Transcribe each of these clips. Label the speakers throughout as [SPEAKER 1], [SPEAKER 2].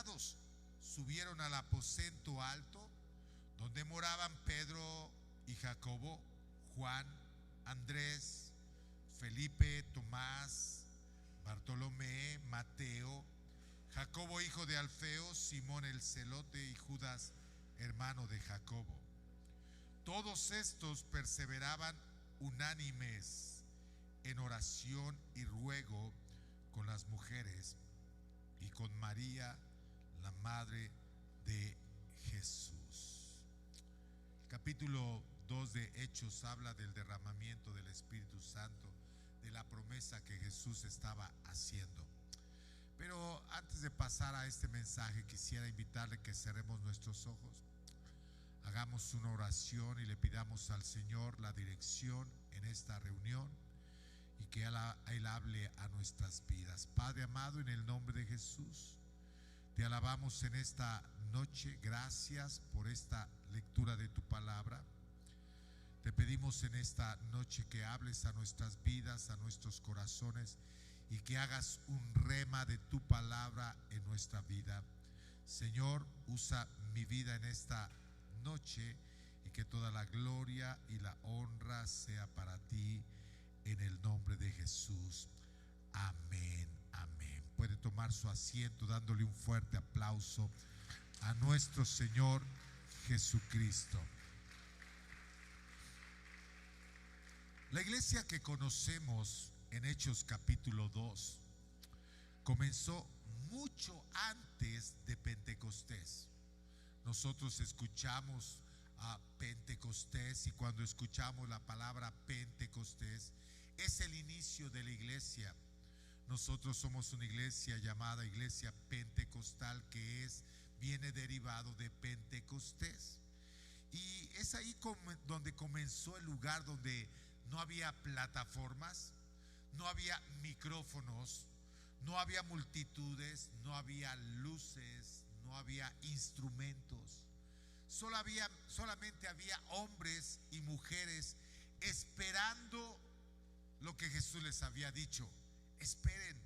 [SPEAKER 1] soldados subieron al aposento alto, donde moraban Pedro y Jacobo, Juan, Andrés, Felipe, Tomás, Bartolomé, Mateo, Jacobo hijo de Alfeo, Simón el celote y Judas hermano de Jacobo. Todos estos perseveraban unánimes en oración y ruego con las mujeres y con María, la madre de Jesús. El capítulo 2 de Hechos habla del derramamiento del Espíritu Santo, de la promesa que Jesús estaba haciendo. Pero antes de pasar a este mensaje, quisiera invitarle que cerremos nuestros ojos, hagamos una oración y le pidamos al Señor la dirección en esta reunión y que Él hable a nuestras vidas. Padre amado, en el nombre de Jesús, te alabamos en esta noche. Gracias por esta lectura de tu palabra. Te pedimos en esta noche que hables a nuestras vidas, a nuestros corazones, y que hagas un rema de tu palabra en nuestra vida. Señor, usa mi vida en esta noche y que toda la gloria y la honra sea para ti, en el nombre de Jesús. Amén, amén. Puede tomar su asiento dándole un fuerte aplauso a nuestro Señor Jesucristo. La iglesia que conocemos en Hechos capítulo 2 comenzó mucho antes de Pentecostés. Nosotros escuchamos a Pentecostés, y cuando escuchamos la palabra Pentecostés es el inicio de la iglesia. Nosotros somos una iglesia llamada Iglesia Pentecostal, que viene derivado de Pentecostés, y es ahí donde comenzó el lugar donde no había plataformas, no había micrófonos, no había multitudes, no había luces, no había instrumentos. Solamente había hombres y mujeres esperando lo que Jesús les había dicho. Esperen.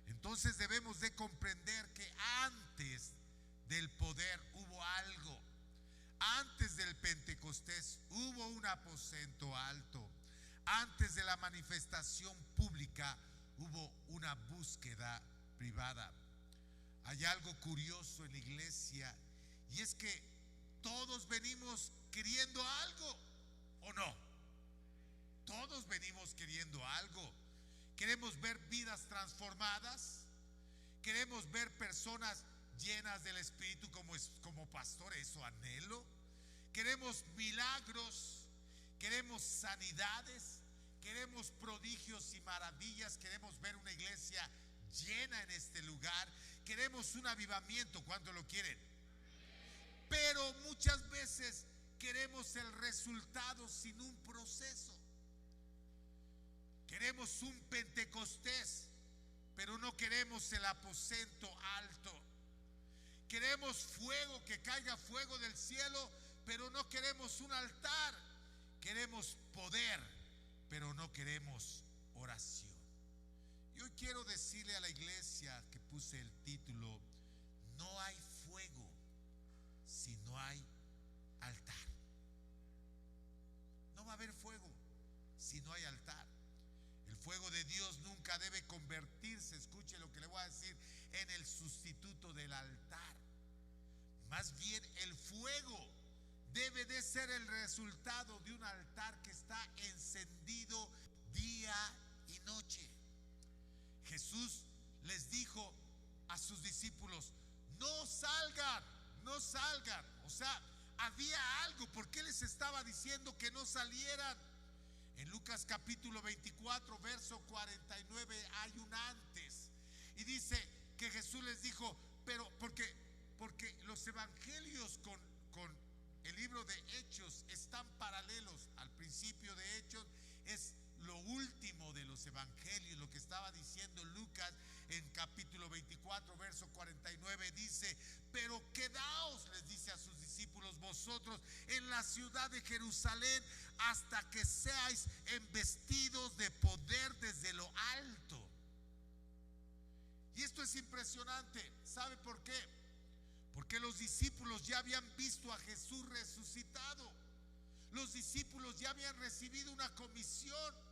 [SPEAKER 1] Entonces debemos de comprender que antes del poder hubo algo. Antes del Pentecostés hubo un aposento alto. Antes de la manifestación pública hubo una búsqueda privada. Hay algo curioso en la iglesia, y es que todos venimos queriendo algo, ¿o no? Todos venimos queriendo algo. Queremos ver vidas transformadas, queremos ver personas llenas del Espíritu como pastor, eso anhelo. Queremos milagros, queremos sanidades, queremos prodigios y maravillas, queremos ver una iglesia llena en este lugar, queremos un avivamiento. ¿Cuánto lo quieren? Pero muchas veces queremos el resultado sin un proceso. Queremos un Pentecostés, pero no queremos el aposento alto. Queremos fuego, que caiga fuego del cielo, pero no queremos un altar. Queremos poder, pero no queremos oración. Y hoy quiero decirle a la iglesia, que puse el título: no hay fuego si no hay altar. No va a haber fuego si no hay altar. El fuego de Dios nunca debe convertirse, escuche lo que le voy a decir, en el sustituto del altar. Más bien, el fuego debe de ser el resultado de un altar que está encendido día y noche. Jesús les dijo a sus discípulos: no salgan, no salgan. O sea, había algo. ¿Por qué les estaba diciendo que no salieran? En Lucas capítulo 24 verso 49 hay un antes, y dice que Jesús les dijo, pero porque los evangelios con el libro de Hechos están paralelos. Al principio de Hechos es lo último de los evangelios. Lo que estaba diciendo Lucas en capítulo 24 verso 49 dice: pero quedaos, les dice a sus discípulos, vosotros en la ciudad de Jerusalén hasta que seáis embestidos de poder desde lo alto. Y esto es impresionante. ¿Sabe por qué? Porque los discípulos ya habían visto a Jesús resucitado. Los discípulos ya habían recibido una comisión.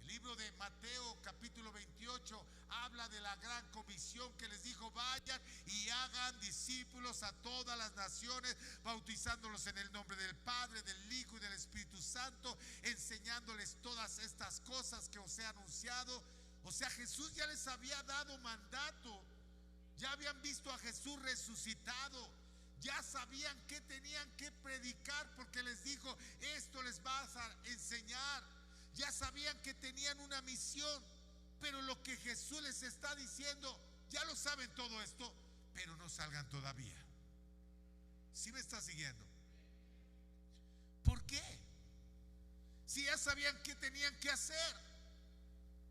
[SPEAKER 1] El libro de Mateo capítulo 28 habla de la gran comisión que les dijo: vayan y hagan discípulos a todas las naciones, bautizándolos en el nombre del Padre, del Hijo y del Espíritu Santo, enseñándoles todas estas cosas que os he anunciado. O sea, Jesús ya les había dado mandato. Ya habían visto a Jesús resucitado. Ya sabían que tenían que predicar, porque les dijo: esto les vas a enseñar. Ya sabían que tenían una misión. Pero lo que Jesús les está diciendo, ya lo saben todo esto, pero no salgan todavía. ¿Sí me está siguiendo? ¿Por qué? Si ya sabían qué tenían que hacer,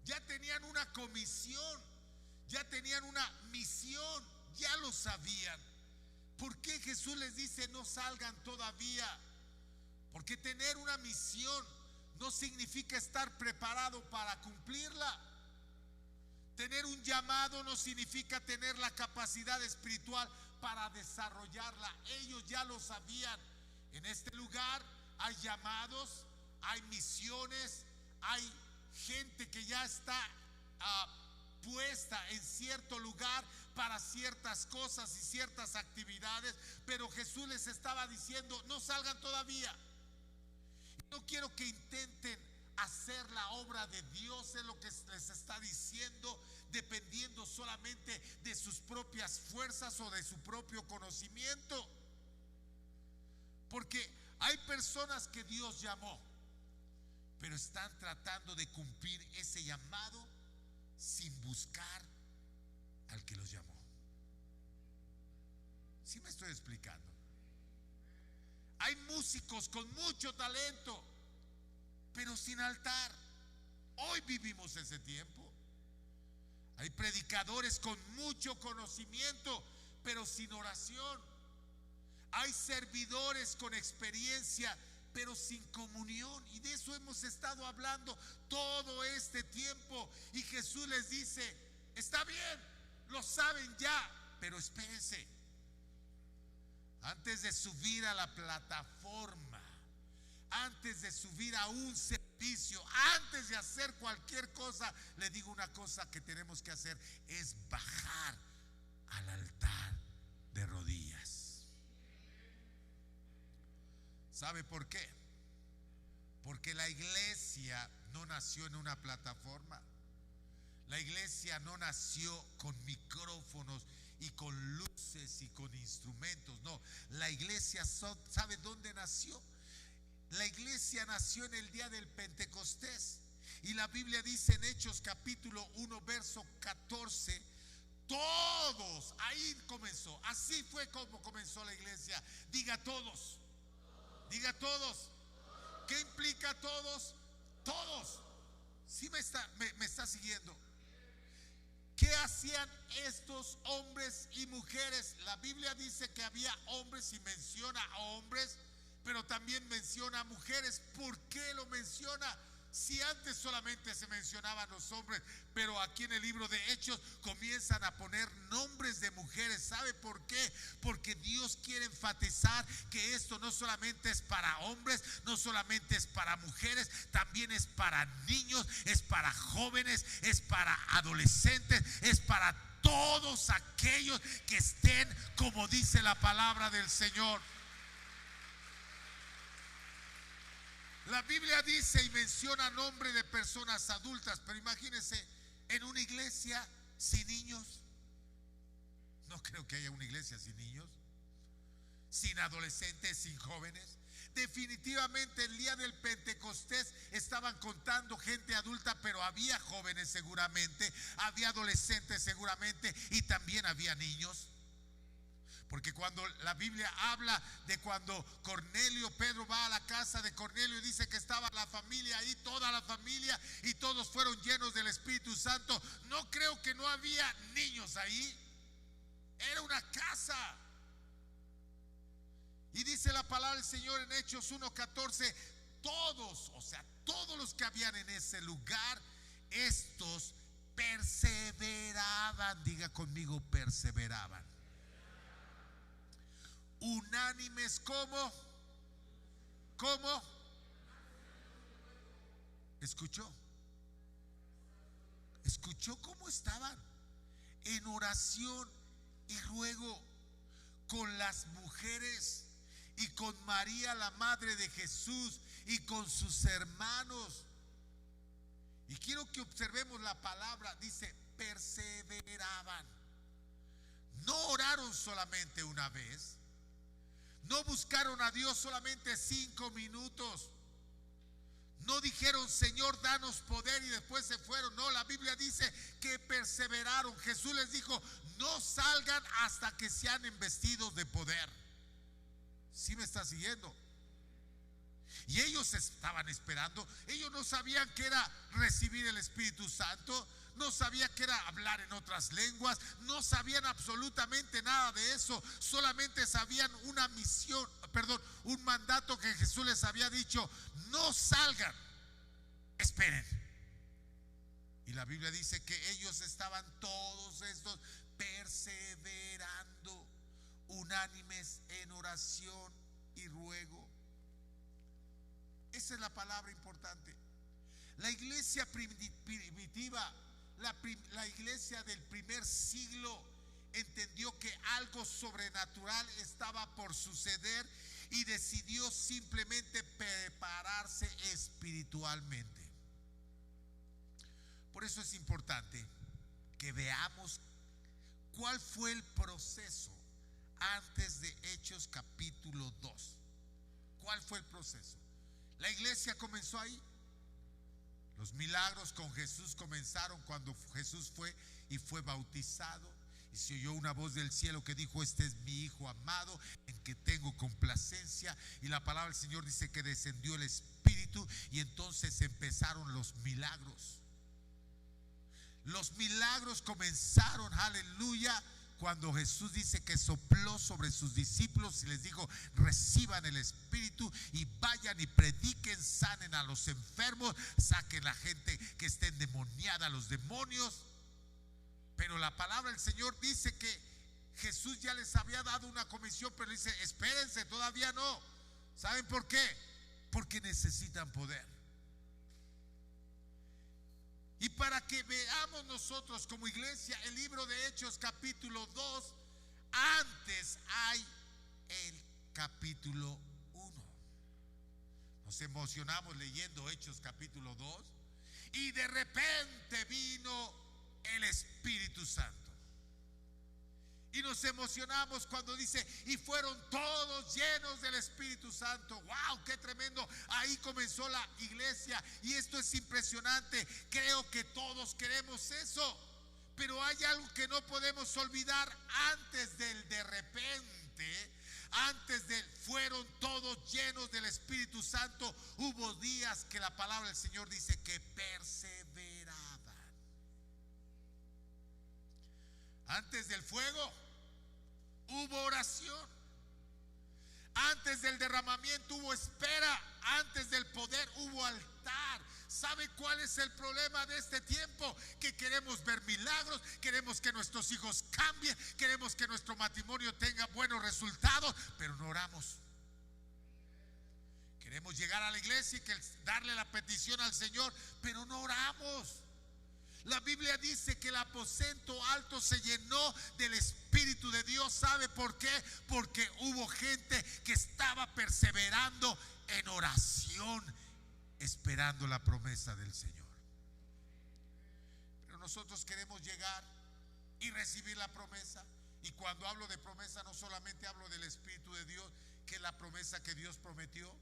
[SPEAKER 1] ya tenían una comisión, ya tenían una misión, ya lo sabían. ¿Por qué Jesús les dice: no salgan todavía? Porque tener una misión no significa estar preparado para cumplirla. Tener un llamado no significa tener la capacidad espiritual para desarrollarla. Ellos ya lo sabían. En este lugar hay llamados, hay misiones, hay gente que ya está puesta en cierto lugar para ciertas cosas y ciertas actividades. Pero Jesús les estaba diciendo: no salgan todavía. No quiero que intenten hacer la obra de Dios, es lo que les está diciendo, dependiendo solamente de sus propias fuerzas o de su propio conocimiento. Porque hay personas que Dios llamó, pero están tratando de cumplir ese llamado sin buscar al que los llamó. ¿Sí me estoy explicando? Hay músicos con mucho talento, pero sin altar. Hoy vivimos ese tiempo. Hay predicadores con mucho conocimiento, pero sin oración. Hay servidores con experiencia, pero sin comunión. Y de eso hemos estado hablando todo este tiempo. Y Jesús les dice: está bien, lo saben ya, pero espérense. Antes de subir a la plataforma, antes de subir a un servicio, antes de hacer cualquier cosa, le digo una cosa que tenemos que hacer: es bajar al altar de rodillas. ¿Sabe por qué? Porque la iglesia no nació en una plataforma. La iglesia no nació con micrófonos y con luces y con instrumentos. No, la iglesia, ¿sabe dónde nació? La iglesia nació en el día del Pentecostés. Y la Biblia dice en Hechos capítulo 1 verso 14: todos, ahí comenzó. Así fue como comenzó la iglesia. Diga todos. Diga todos. ¿Qué implica todos? Todos. ¿Sí me está siguiendo? ¿Qué hacían estos hombres y mujeres? La Biblia dice que había hombres y menciona a hombres, pero también menciona a mujeres. ¿Por qué lo menciona? Si antes solamente se mencionaban los hombres, pero aquí en el libro de Hechos comienzan a poner nombres de mujeres. ¿Sabe por qué? Porque Dios quiere enfatizar que esto no solamente es para hombres, no solamente es para mujeres, también es para niños, es para jóvenes, es para adolescentes, es para todos aquellos que estén, como dice la palabra del Señor. La Biblia dice y menciona nombre de personas adultas, pero imagínense, en una iglesia sin niños. No creo que haya una iglesia sin niños, sin adolescentes, sin jóvenes. Definitivamente el día del Pentecostés estaban contando gente adulta, pero había jóvenes seguramente, había adolescentes seguramente, y también había niños. Porque cuando la Biblia habla de cuando Cornelio, Pedro va a la casa de Cornelio y dice que estaba la familia ahí, toda la familia, y todos fueron llenos del Espíritu Santo, no creo que no había niños ahí. Era una casa. Y dice la palabra del Señor en Hechos 1:14: todos, o sea, todos los que habían en ese lugar, estos perseveraban, diga conmigo, perseveraban. Unánimes, ¿cómo? ¿Escuchó? ¿Escuchó cómo estaban? En oración y ruego con las mujeres y con María, la madre de Jesús, y con sus hermanos. Y quiero que observemos la palabra, dice perseveraban. No oraron solamente una vez, no buscaron a Dios solamente 5 minutos, no dijeron Señor danos poder y después se fueron. No, la Biblia dice que perseveraron. Jesús les dijo no salgan hasta que sean investidos de poder. ¿Sí me está siguiendo? Y ellos estaban esperando. Ellos no sabían que era recibir el Espíritu Santo, no sabían que era hablar en otras lenguas, no sabían absolutamente nada de eso. Solamente sabían una misión, un mandato que Jesús les había dicho: no salgan, esperen. Y la Biblia dice que ellos estaban todos estos perseverando, unánimes en oración y ruego. Esa es la palabra importante. La iglesia primitiva, la iglesia del primer siglo, entendió que algo sobrenatural estaba por suceder y decidió simplemente prepararse espiritualmente. Por eso es importante que veamos cuál fue el proceso antes de Hechos capítulo 2. ¿Cuál fue el proceso? La iglesia comenzó ahí. Los milagros con Jesús comenzaron cuando Jesús fue y fue bautizado, y se oyó una voz del cielo que dijo: este es mi Hijo amado en que tengo complacencia. Y la palabra del Señor dice que descendió el Espíritu, y entonces empezaron los milagros. Los milagros comenzaron, aleluya, cuando Jesús dice que sopló sobre sus discípulos y les dijo: reciban el Espíritu y vayan y prediquen, sanen a los enfermos, saquen a la gente que esté endemoniada, a los demonios. Pero la palabra del Señor dice que Jesús ya les había dado una comisión, pero dice: espérense, todavía no. ¿Saben por qué? Porque necesitan poder. Y para que veamos nosotros como iglesia el libro de Hechos capítulo 2, antes hay el capítulo 1. Nos emocionamos leyendo Hechos capítulo 2 y de repente vino el Espíritu Santo. Y nos emocionamos cuando dice: y fueron todos llenos del Espíritu Santo. ¡Wow! ¡Qué tremendo! Ahí comenzó la iglesia. Y esto es impresionante. Creo que todos queremos eso. Pero hay algo que no podemos olvidar. Antes del de repente, antes del fueron todos llenos del Espíritu Santo, hubo días que la palabra del Señor dice que perseveraban. Antes del fuego hubo oración. Antes del derramamiento hubo espera. Antes del poder hubo altar. ¿Sabe cuál es el problema de este tiempo? Que queremos ver milagros, queremos que nuestros hijos cambien, queremos que nuestro matrimonio tenga buenos resultados, pero no oramos. Queremos llegar a la iglesia y darle la petición al Señor, pero no oramos. La Biblia dice que el aposento alto se llenó del Espíritu de Dios. ¿Sabe por qué? Porque hubo gente que estaba perseverando en oración, esperando la promesa del Señor. Pero nosotros queremos llegar y recibir la promesa. Y cuando hablo de promesa, no solamente hablo del Espíritu de Dios, que es la promesa que Dios prometió,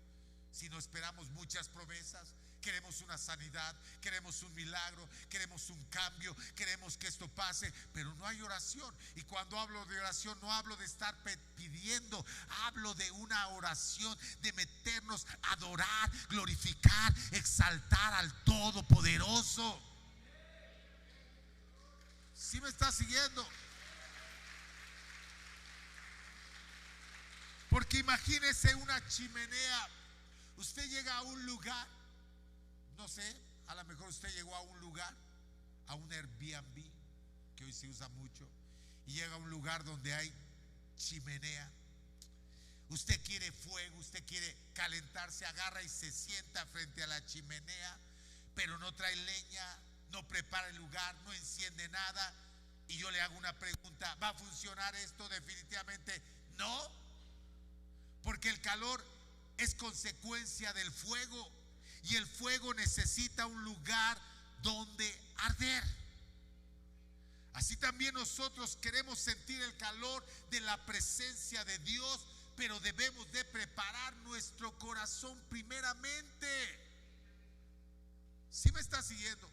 [SPEAKER 1] sino esperamos muchas promesas. Queremos una sanidad, queremos un milagro, queremos un cambio, queremos que esto pase, pero no hay oración. Y cuando hablo de oración, no hablo de estar pidiendo, hablo de una oración de meternos a adorar, glorificar, exaltar al Todopoderoso. ¿Sí me está siguiendo? Porque imagínese una chimenea. Usted llega a un lugar, no sé, a lo mejor usted llegó a un lugar a un Airbnb, que hoy se usa mucho, y llega a un lugar donde hay chimenea. Usted quiere fuego, usted quiere calentarse, agarra y se sienta frente a la chimenea, pero no trae leña, no prepara el lugar, no enciende nada. Y yo le hago una pregunta: ¿va a funcionar esto? Definitivamente no, porque el calor es consecuencia del fuego, y el fuego necesita un lugar donde arder. Así también nosotros queremos sentir el calor de la presencia de Dios, pero debemos de preparar nuestro corazón primeramente. ¿Sí me está siguiendo?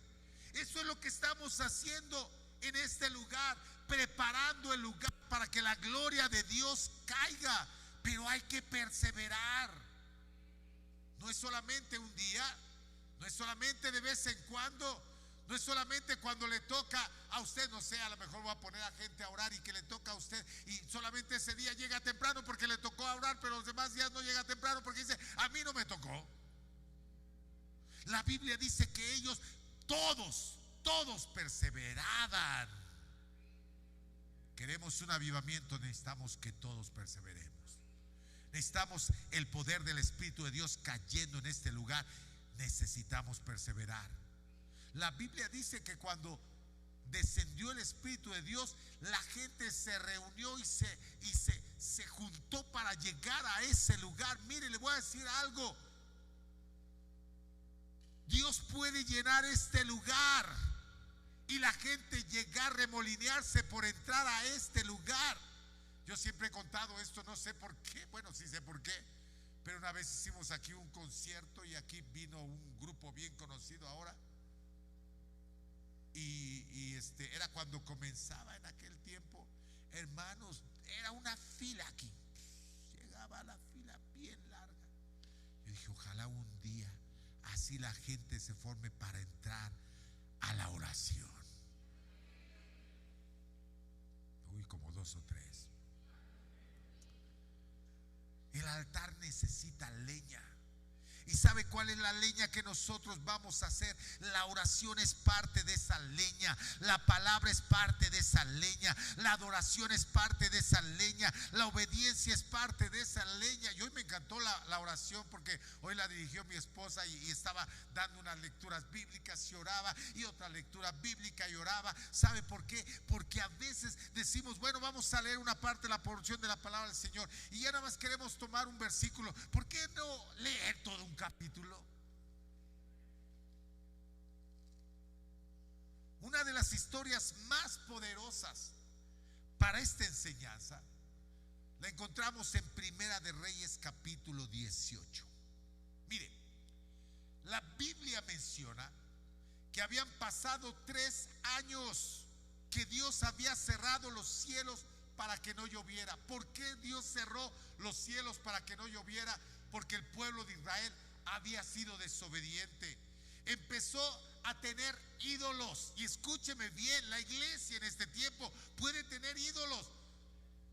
[SPEAKER 1] Eso es lo que estamos haciendo en este lugar, preparando el lugar para que la gloria de Dios caiga. Pero hay que perseverar. No es solamente un día, no es solamente de vez en cuando, no es solamente cuando le toca a usted. No sé, a lo mejor voy a poner a gente a orar y que le toca a usted, y solamente ese día llega temprano porque le tocó a orar, pero los demás días no llega temprano porque dice: a mí no me tocó. La Biblia dice que ellos todos perseveraban. Queremos un avivamiento, necesitamos que todos perseveremos. Necesitamos el poder del Espíritu de Dios cayendo en este lugar. Necesitamos perseverar. La Biblia dice que cuando descendió el Espíritu de Dios, la gente se reunió y se juntó para llegar a ese lugar. Mire, le voy a decir algo: Dios puede llenar este lugar y la gente llegar, remolinearse por entrar a este lugar. Yo siempre he contado esto, no sé por qué, bueno, sí sé por qué, pero una vez hicimos aquí un concierto y aquí vino un grupo bien conocido ahora, y era cuando comenzaba en aquel tiempo, hermanos, era una fila aquí, llegaba la fila bien larga. Yo dije: ojalá un día así la gente se forme para entrar a la oración. Uy, como 2 o 3. El altar necesita leña. ¿Y sabe cuál es la leña que nosotros vamos a hacer? La oración es parte de esa leña, la palabra es parte de esa leña, la adoración es parte de esa leña, la obediencia es parte de esa leña. Y hoy me encantó la oración, porque hoy la dirigió mi esposa y estaba dando unas lecturas bíblicas y oraba, y otra lectura bíblica y oraba. ¿Sabe por qué? Porque a veces decimos: bueno, vamos a leer una parte de la porción de la palabra del Señor, y ya nada más queremos tomar un versículo. ¿Por qué no leer todo un capítulo? Una de las historias más poderosas para esta enseñanza la encontramos en Primera de Reyes capítulo 18. Mire, la Biblia menciona que habían pasado 3 años que Dios había cerrado los cielos para que no lloviera. ¿Por qué Dios cerró los cielos para que no lloviera? Porque el pueblo de Israel había sido desobediente. Empezó a tener ídolos. Y escúcheme bien, la iglesia en este tiempo puede tener ídolos.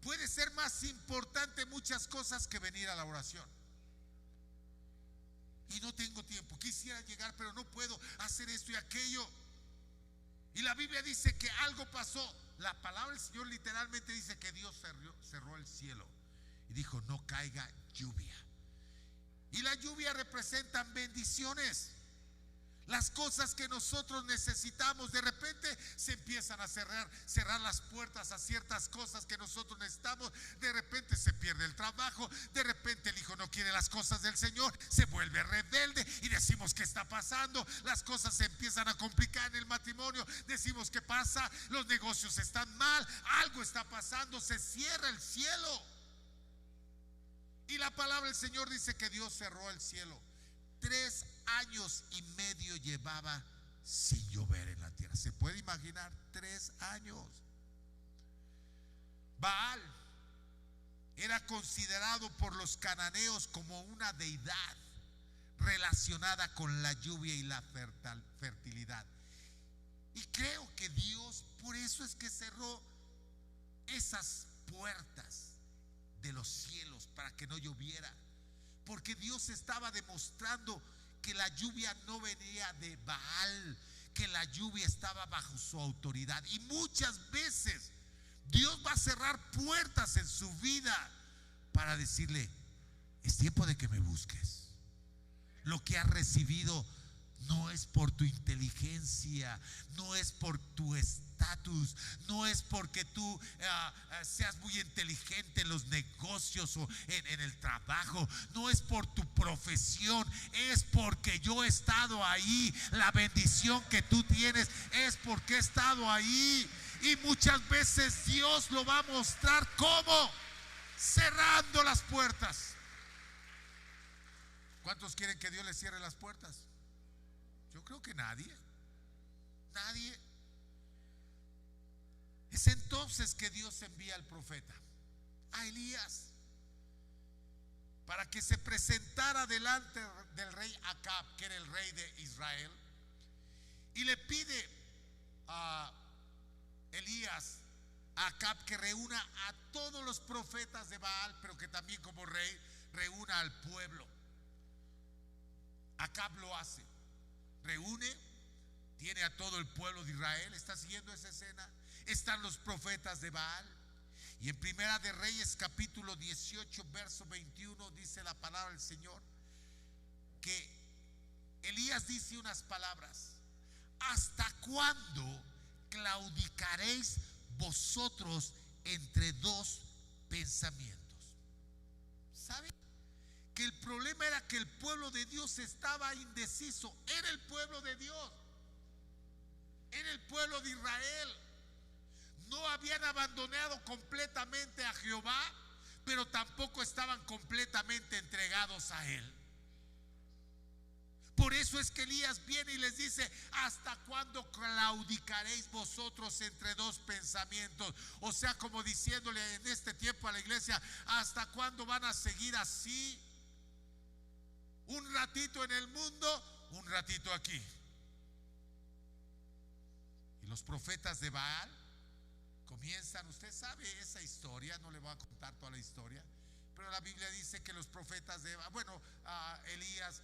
[SPEAKER 1] Puede ser más importante muchas cosas que venir a la oración. Y no tengo tiempo, quisiera llegar, pero no puedo hacer esto y aquello. Y la Biblia dice que algo pasó. La palabra del Señor literalmente dice que Dios cerró el cielo y dijo: no caiga lluvia. Y la lluvia representa bendiciones. Las cosas que nosotros necesitamos, de repente se empiezan a cerrar las puertas a ciertas cosas que nosotros necesitamos. De repente se pierde el trabajo, de repente el hijo no quiere las cosas del Señor, se vuelve rebelde y decimos: ¿qué está pasando? Las cosas se empiezan a complicar en el matrimonio, decimos: ¿qué pasa? Los negocios están mal, algo está pasando, se cierra el cielo. Y la palabra del Señor dice que Dios cerró el cielo. 3 años y medio llevaba sin llover en la tierra. ¿Se puede imaginar? 3 años. Baal era considerado por los cananeos como una deidad relacionada con la lluvia y la fertilidad. Y creo que Dios, por eso es que cerró esas puertas de los cielos para que no lloviera. Porque Dios estaba demostrando que la lluvia no venía de Baal, que la lluvia estaba bajo su autoridad. Y muchas veces Dios va a cerrar puertas en su vida para decirle: es tiempo de que me busques. Lo que has recibido no es por tu inteligencia, no es por tu estatus, no es porque tú seas muy inteligente en los negocios o en el trabajo, no es por tu profesión, es porque yo he estado ahí. La bendición que tú tienes es porque he estado ahí. Y muchas veces Dios lo va a mostrar como cerrando las puertas. ¿Cuántos quieren que Dios les cierre las puertas? Yo creo que nadie. Nadie. Es entonces que Dios envía al profeta, a Elías, para que se presentara delante del rey Acab, que era el rey de Israel, y le pide a Elías, a Acab, que reúna a todos los profetas de Baal, pero que también como rey reúna al pueblo. Acab lo hace, reúne, tiene a todo el pueblo de Israel. ¿Está siguiendo esa escena? Están los profetas de Baal. Y en Primera de Reyes capítulo 18 verso 21 dice la palabra del Señor que Elías dice unas palabras: ¿hasta cuándo claudicaréis vosotros entre dos pensamientos? ¿Sabe? Que el problema era que el pueblo de Dios estaba indeciso. Era el pueblo de Dios, era el pueblo de Israel. No habían abandonado completamente a Jehová, pero tampoco estaban completamente entregados a Él. Por eso es que Elías viene y les dice: ¿hasta cuándo claudicaréis vosotros entre dos pensamientos? O sea, como diciéndole en este tiempo a la iglesia: ¿hasta cuándo van a seguir así? Un ratito en el mundo, un ratito aquí. Y los profetas de Baal comienzan, usted sabe esa historia, no le voy a contar toda la historia, pero la Biblia dice que los profetas de Baal, Elías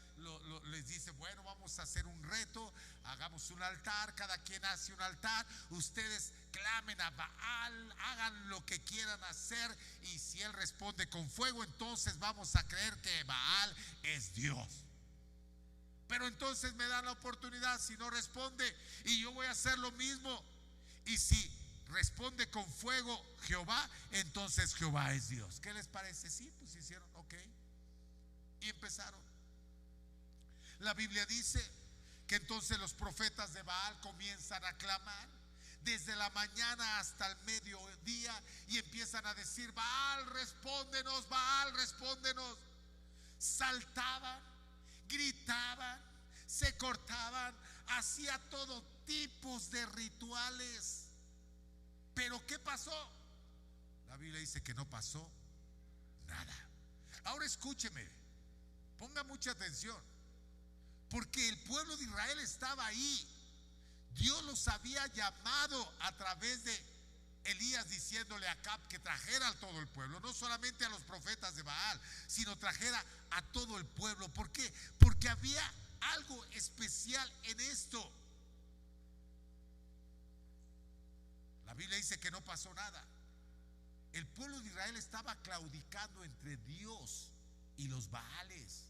[SPEAKER 1] les dice: bueno, vamos a hacer un reto, hagamos un altar, cada quien hace un altar, ustedes clamen a Baal, hagan lo que quieran hacer, y si él responde con fuego, entonces vamos a creer que Baal es Dios. Pero entonces me dan la oportunidad, si no responde, y yo voy a hacer lo mismo, y si responde con fuego Jehová, entonces Jehová es Dios. ¿Qué les parece? Sí, pues hicieron, ok, y empezaron. La Biblia dice que entonces los profetas de Baal comienzan a clamar desde la mañana hasta el mediodía, y empiezan a decir: Baal, respóndenos, Baal, respóndenos. Saltaban, gritaban, se cortaban, hacía todo tipo de rituales. Pero ¿qué pasó? La Biblia dice que no pasó nada. Ahora escúcheme, ponga mucha atención, porque el pueblo de Israel estaba ahí. Dios los había llamado a través de Elías, diciéndole a Acab que trajera a todo el pueblo, no solamente a los profetas de Baal, sino trajera a todo el pueblo. ¿Por qué? Porque había algo especial en esto. La Biblia dice que no pasó nada. El pueblo de Israel estaba claudicando entre Dios y los Baales.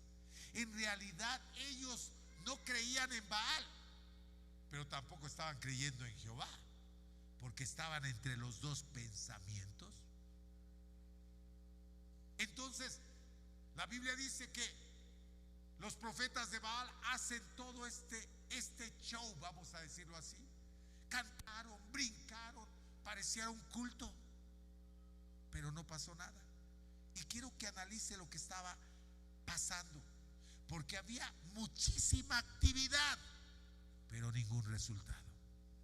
[SPEAKER 1] En realidad ellos no creían en Baal, pero tampoco estaban creyendo en Jehová, porque estaban entre los dos pensamientos. Entonces la Biblia dice que los profetas de Baal hacen todo este show, vamos a decirlo así. Cantaron, brincaron, parecía un culto, pero no pasó nada. Y quiero que analice lo que estaba pasando, porque había muchísima actividad, pero ningún resultado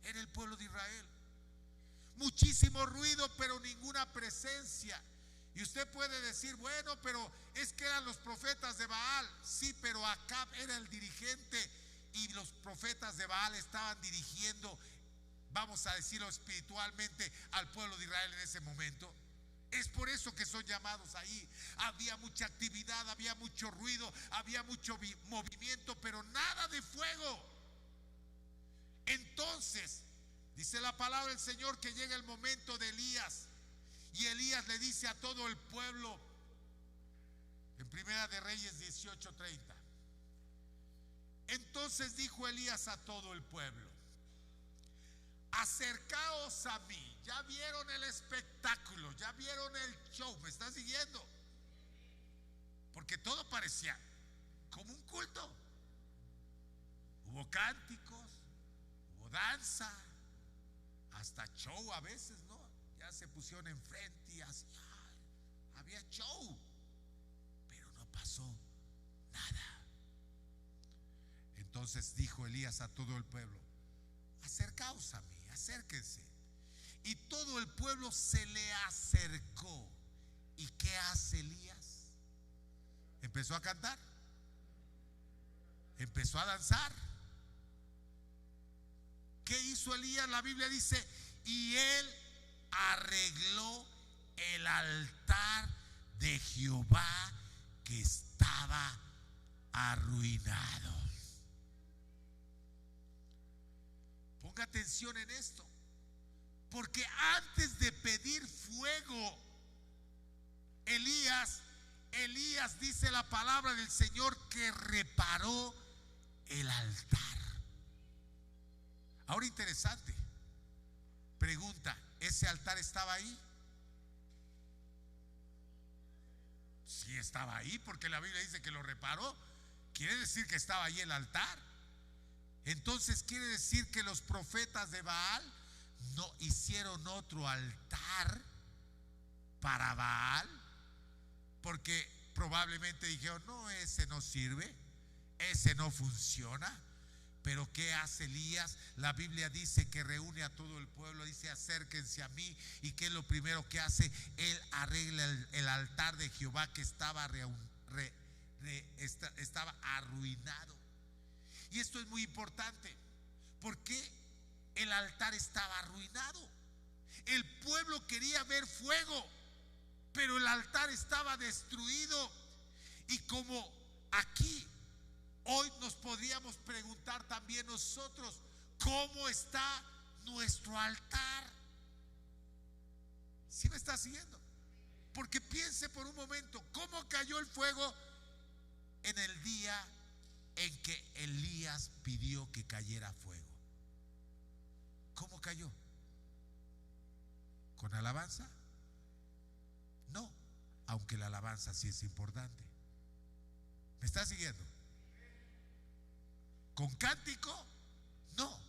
[SPEAKER 1] en el pueblo de Israel. Muchísimo ruido, pero ninguna presencia. Y usted puede decir: bueno, pero es que eran los profetas de Baal. Sí, pero Acab era el dirigente, y los profetas de Baal estaban dirigiendo, vamos a decirlo espiritualmente, al pueblo de Israel en ese momento. Es por eso que son llamados ahí. Había mucha actividad, había mucho ruido, había mucho movimiento, pero nada de fuego. Entonces, dice la palabra del Señor que llega el momento de Elías. Y Elías le dice a todo el pueblo, en Primera de Reyes 18:30. Entonces dijo Elías a todo el pueblo: acercaos a mí. Ya vieron el espectáculo, ya vieron el show. ¿Me están siguiendo? Porque todo parecía como un culto. Hubo cánticos, hubo danza, hasta show a veces, ¿no? Ya se pusieron enfrente y así, había show, pero no pasó nada. Entonces dijo Elías a todo el pueblo: acercaos a mí, acérquense. Y todo el pueblo se le acercó. ¿Y qué hace Elías? Empezó a cantar, empezó a danzar. ¿Qué hizo Elías? La Biblia dice: y él arregló el altar de Jehová que estaba arruinado. Ponga atención en esto, porque antes de pedir fuego, Elías dice la palabra del Señor que reparó el altar. Ahora, interesante pregunta: ¿ese altar estaba ahí? Sí, estaba ahí, porque la Biblia dice que lo reparó. Quiere decir que estaba ahí el altar. Entonces quiere decir que los profetas de Baal no hicieron otro altar para Baal, porque probablemente dijeron: no, ese no sirve, ese no funciona. Pero ¿qué hace Elías? La Biblia dice que reúne a todo el pueblo, dice: acérquense a mí. ¿Y qué es lo primero que hace? Él arregla el altar de Jehová que estaba arruinado. Y esto es muy importante, porque el altar estaba arruinado. El pueblo quería ver fuego, pero el altar estaba destruido. Y como aquí hoy nos podríamos preguntar también nosotros: ¿cómo está nuestro altar? ¿Sí me está siguiendo? Porque piense por un momento, ¿cómo cayó el fuego en el día en que Elías pidió que cayera fuego? ¿Cómo cayó? ¿Con alabanza? No, aunque la alabanza sí es importante. ¿Me está siguiendo? ¿Con cántico? No,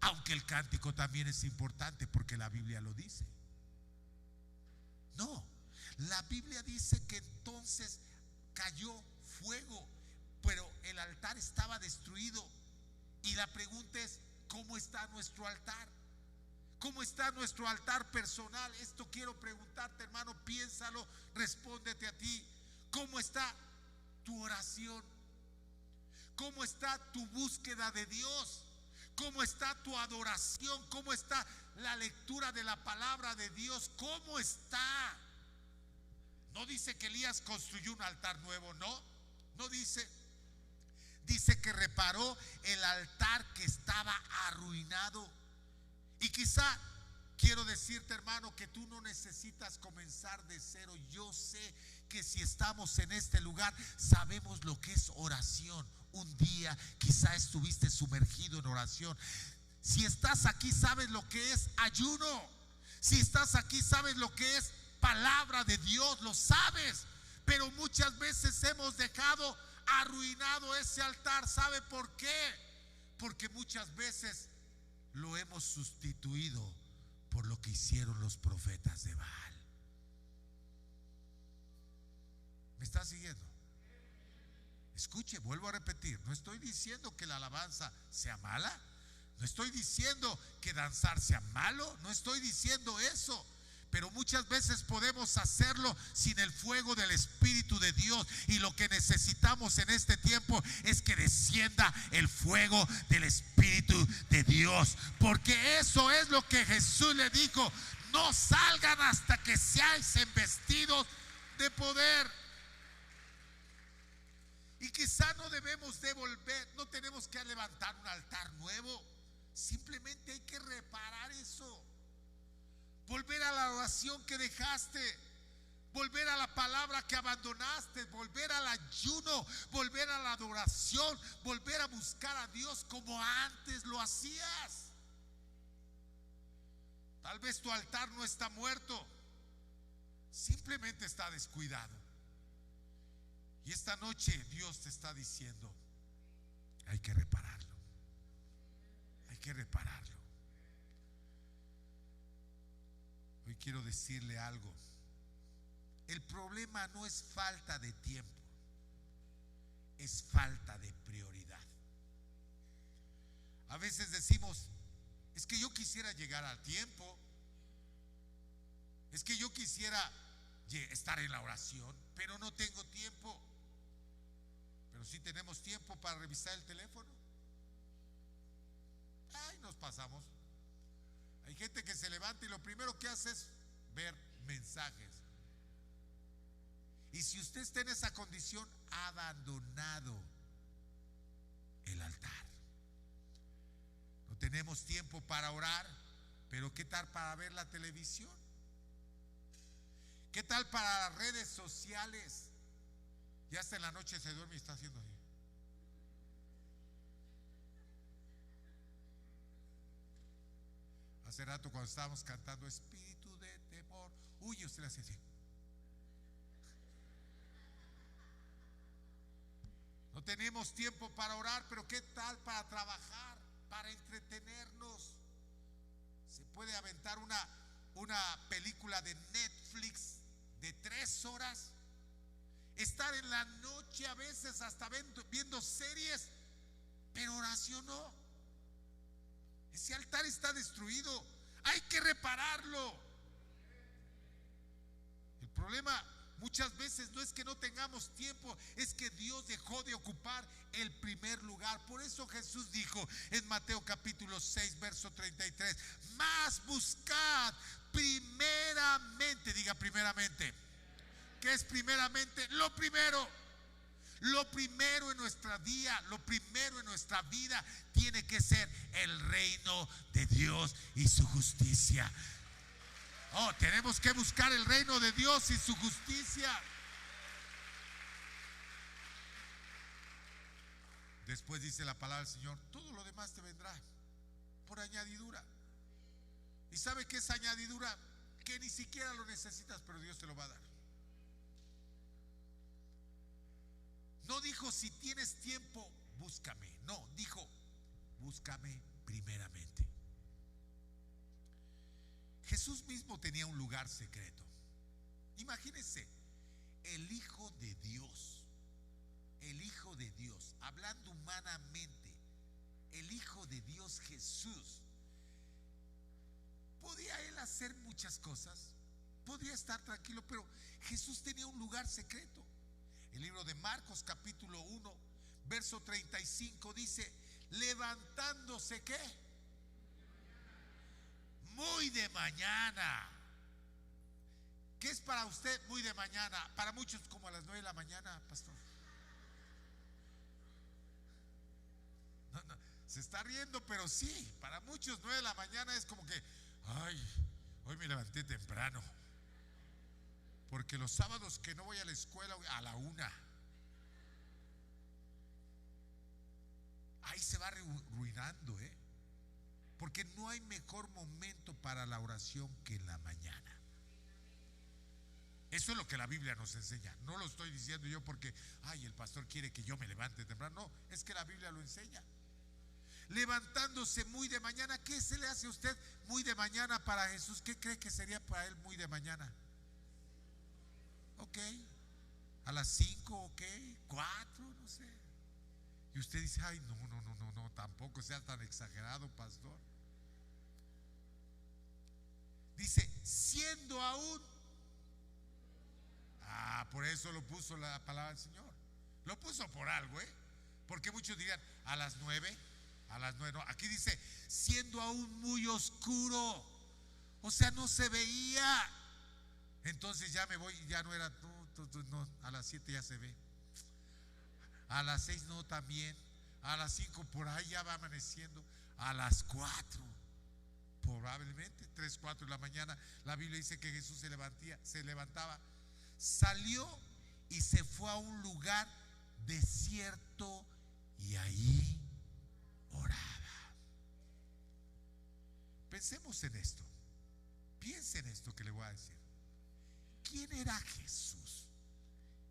[SPEAKER 1] aunque el cántico también es importante, porque la Biblia lo dice. No, la Biblia dice que entonces cayó fuego, pero el altar estaba destruido. Y la pregunta es: ¿cómo está nuestro altar? ¿Cómo está nuestro altar personal? Esto quiero preguntarte, hermano, piénsalo, respóndete a ti. ¿Cómo está tu oración? ¿Cómo está tu búsqueda de Dios? ¿Cómo está tu adoración? ¿Cómo está la lectura de la palabra de Dios? ¿Cómo está? No dice que Elías construyó un altar nuevo, no dice. Dice que reparó el altar que estaba arruinado. Y quizá quiero decirte, hermano, que tú no necesitas comenzar de cero. Yo sé que si estamos en este lugar, sabemos lo que es oración. Un día quizá estuviste sumergido en oración. Si estás aquí, sabes lo que es ayuno. Si estás aquí, sabes lo que es palabra de Dios, lo sabes. Pero muchas veces hemos dejado arruinado ese altar. ¿Sabe por qué? Porque muchas veces lo hemos sustituido por lo que hicieron los profetas de Baal. ¿Me está siguiendo? Escuche, vuelvo a repetir: no estoy diciendo que la alabanza sea mala, no estoy diciendo que danzar sea malo, no estoy diciendo eso. Pero muchas veces podemos hacerlo sin el fuego del Espíritu de Dios. Y lo que necesitamos en este tiempo es que descienda el fuego del Espíritu de Dios. Porque eso es lo que Jesús le dijo: no salgan hasta que seáis investidos de poder. Y quizá no debemos devolver, no tenemos que levantar un altar nuevo. Simplemente hay que reparar eso. Volver a la oración que dejaste, volver a la palabra que abandonaste, volver al ayuno, volver a la adoración, volver a buscar a Dios como antes lo hacías. Tal vez tu altar no está muerto, simplemente está descuidado. Y esta noche Dios te está diciendo: hay que repararlo, hay que repararlo. Hoy quiero decirle algo. El problema no es falta de tiempo, es falta de prioridad. A veces decimos: es que yo quisiera llegar al tiempo, es que yo quisiera estar en la oración, pero no tengo tiempo. Pero sí tenemos tiempo para revisar el teléfono. Ay, nos pasamos. Hay gente que se levanta y lo primero que hace es ver mensajes. Y si usted está en esa condición, ha abandonado el altar. No tenemos tiempo para orar, pero ¿qué tal para ver la televisión? ¿Qué tal para las redes sociales? Ya hasta en la noche se duerme y está haciendo así. Hace rato cuando estábamos cantando Espíritu de temor, uy, usted le hace así. No tenemos tiempo para orar, pero ¿qué tal para trabajar, para entretenernos? Se puede aventar una película de Netflix de 3 horas, estar en la noche a veces hasta viendo series, pero oración no. Ese altar está destruido, hay que repararlo. El problema muchas veces no es que no tengamos tiempo, es que Dios dejó de ocupar el primer lugar. Por eso Jesús dijo en Mateo capítulo 6 verso 33: más buscad primeramente, diga primeramente. ¿Qué es primeramente? Lo primero. Lo primero en nuestra vida, lo primero en nuestra vida tiene que ser el reino de Dios y su justicia. Oh, tenemos que buscar el reino de Dios y su justicia. Después dice la palabra del Señor: todo lo demás te vendrá por añadidura. ¿Y sabe qué es añadidura? Que ni siquiera lo necesitas, pero Dios te lo va a dar. No dijo si tienes tiempo, búscame. No, dijo búscame primeramente. Jesús mismo tenía un lugar secreto. Imagínense, el Hijo de Dios, hablando humanamente, el Hijo de Dios Jesús, ¿podía él hacer muchas cosas? Podría estar tranquilo, pero Jesús tenía un lugar secreto. El libro de Marcos capítulo 1 verso 35 dice: levantándose ¿qué? Muy de mañana. ¿Qué es para usted muy de mañana? Para muchos como a las 9 de la mañana, pastor. No, se está riendo, pero sí, para muchos 9 de la mañana es como que, ay, hoy me levanté temprano, porque los sábados que no voy a la escuela a la 1. Ahí se va arruinando, porque no hay mejor momento para la oración que en la mañana. Eso es lo que la Biblia nos enseña. No lo estoy diciendo yo porque, ay, el pastor quiere que yo me levante temprano. No, es que la Biblia lo enseña. Levantándose muy de mañana. ¿Qué se le hace a usted muy de mañana para Jesús? ¿Qué cree que sería para él muy de mañana? Ok, a las 5, ok, 4, no sé. Y usted dice: ay, no, tampoco sea tan exagerado, pastor. Dice: siendo aún. Por eso lo puso la palabra del Señor. Lo puso por algo, porque muchos dirían a las 9. No, aquí dice: siendo aún muy oscuro. O sea, no se veía. Entonces ya me voy, ya no era, no, a las 7 ya se ve. A las 6 no, también. A las 5 por ahí ya va amaneciendo. A las 4, probablemente 3, 4 de la mañana. La Biblia dice que Jesús se levantaba, salió y se fue a un lugar desierto y ahí oraba. Pensemos en esto. Piense en esto que le voy a decir. ¿Quién era Jesús?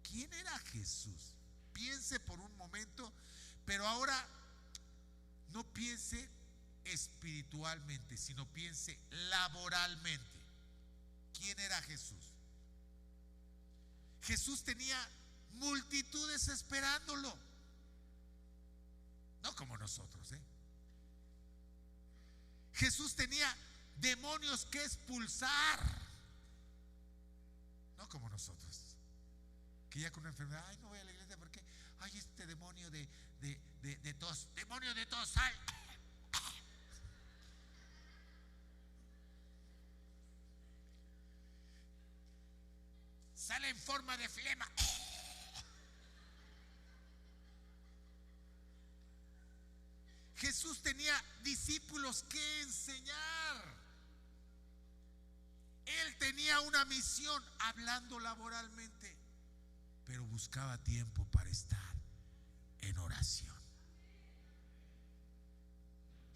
[SPEAKER 1] ¿Quién era Jesús? Piense por un momento, pero ahora no piense espiritualmente, sino piense laboralmente. ¿Quién era Jesús? Jesús tenía multitudes esperándolo. No como nosotros, Jesús tenía demonios que expulsar. No como nosotros, que ya con una enfermedad, ay, no voy a la iglesia porque, ay, este demonio de tos, demonio de tos, sal. Sale en forma de flema. Jesús tenía discípulos que enseñar. Él tenía una misión, hablando laboralmente, pero buscaba tiempo para estar en oración.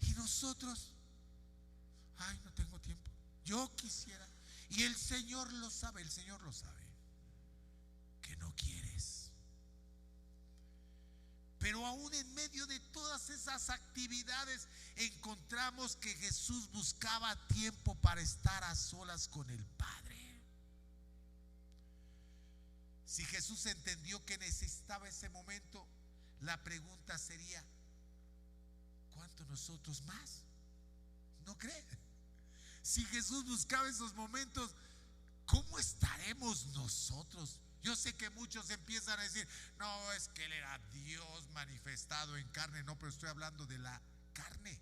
[SPEAKER 1] Y nosotros, ay, no tengo tiempo, yo quisiera. Y el Señor lo sabe, que no quieres. Pero aún en medio de todas esas actividades encontramos que Jesús buscaba tiempo para estar a solas con el Padre. Si Jesús entendió que necesitaba ese momento, la pregunta sería, ¿cuánto nosotros más? ¿No cree? Si Jesús buscaba esos momentos, ¿cómo estaremos nosotros? Yo sé que muchos empiezan a decir, no, es que Él era Dios manifestado en carne. No, pero estoy hablando de la carne.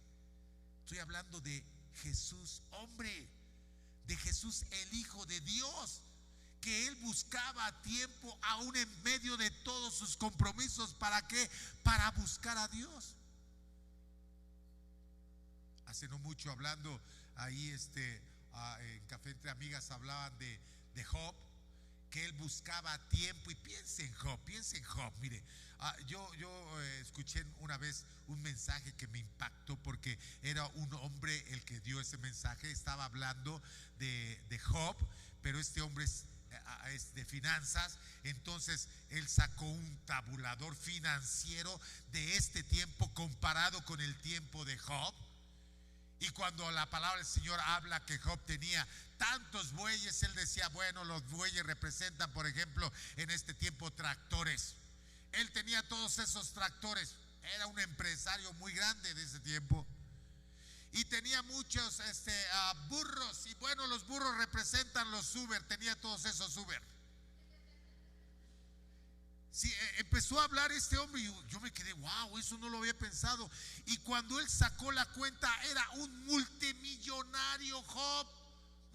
[SPEAKER 1] Estoy hablando de Jesús hombre, de Jesús el Hijo de Dios, que Él buscaba tiempo aún en medio de todos sus compromisos. ¿Para qué? Para buscar a Dios. Hace no mucho, hablando ahí en Café Entre Amigas, hablaban de Job, que él buscaba tiempo. Y piense en Job, mire, yo escuché una vez un mensaje que me impactó, porque era un hombre el que dio ese mensaje. Estaba hablando de Job, pero este hombre es de finanzas. Entonces él sacó un tabulador financiero de este tiempo comparado con el tiempo de Job. Y cuando la palabra del Señor habla que Job tenía tantos bueyes, él decía, bueno, los bueyes representan, por ejemplo, en este tiempo tractores. Él tenía todos esos tractores. Era un empresario muy grande de ese tiempo. Y tenía muchos burros. Y bueno, los burros representan los Uber. Tenía todos esos Uber. Sí, empezó a hablar este hombre y yo me quedé, wow, eso no lo había pensado. Y cuando él sacó la cuenta, era un multimillonario Job,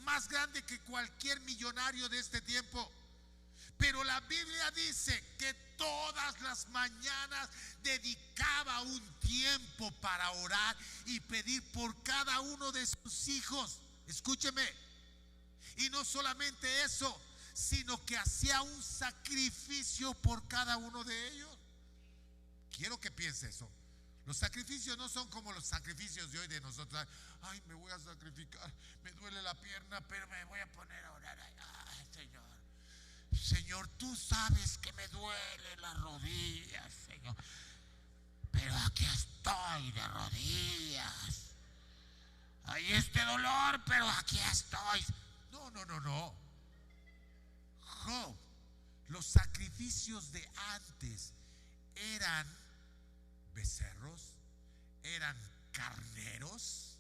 [SPEAKER 1] más grande que cualquier millonario de este tiempo. Pero la Biblia dice que todas las mañanas dedicaba un tiempo para orar y pedir por cada uno de sus hijos. Escúcheme. Y no solamente eso, sino que hacía un sacrificio por cada uno de ellos. Quiero que piense eso. Los sacrificios no son como los sacrificios de hoy de nosotros. Ay, me voy a sacrificar, me duele la pierna, pero me voy a poner a orar. Ay, Señor, tú sabes que me duelen las rodillas, Señor, pero aquí estoy de rodillas. Hay este dolor, pero aquí estoy. No. Job, los sacrificios de antes eran becerros, eran carneros,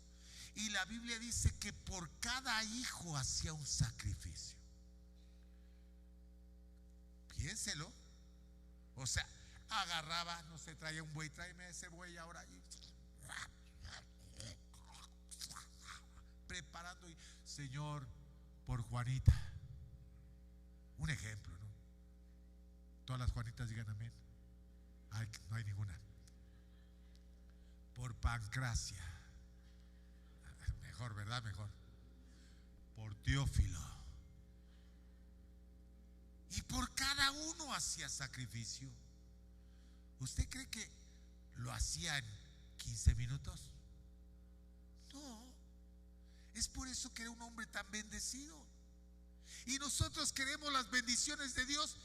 [SPEAKER 1] y la Biblia dice que por cada hijo hacía un sacrificio. Piénselo. O sea, agarraba, no sé, traía un buey, tráeme ese buey ahora, y preparando, y Señor, por Juanita. Un ejemplo, ¿no? Todas las Juanitas digan amén. No hay ninguna. Por Pancracia. mejor, ¿verdad? Mejor. Por Teófilo. Y por cada uno hacía sacrificio. ¿Usted cree que lo hacía en 15 minutos? No. Es por eso que era un hombre tan bendecido. Y nosotros queremos las bendiciones de Dios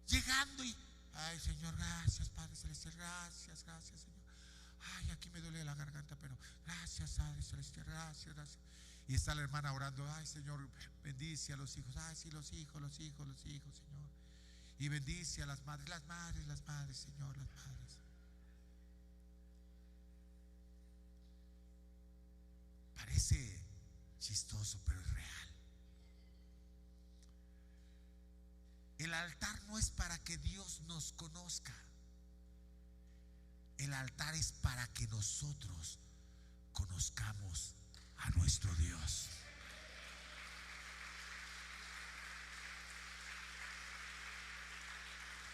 [SPEAKER 1] llegando y, ay Señor, gracias Padre Celestial, gracias, gracias Señor. Ay, aquí me duele la garganta, pero gracias Padre Celestial, gracias, gracias. Y está la hermana orando, ay Señor, bendice a los hijos, ay sí, los hijos, Señor. Y bendice a las madres, Señor, las madres. Parece chistoso, pero es real. El altar no es para que Dios nos conozca. El altar es para que nosotros conozcamos a nuestro Dios.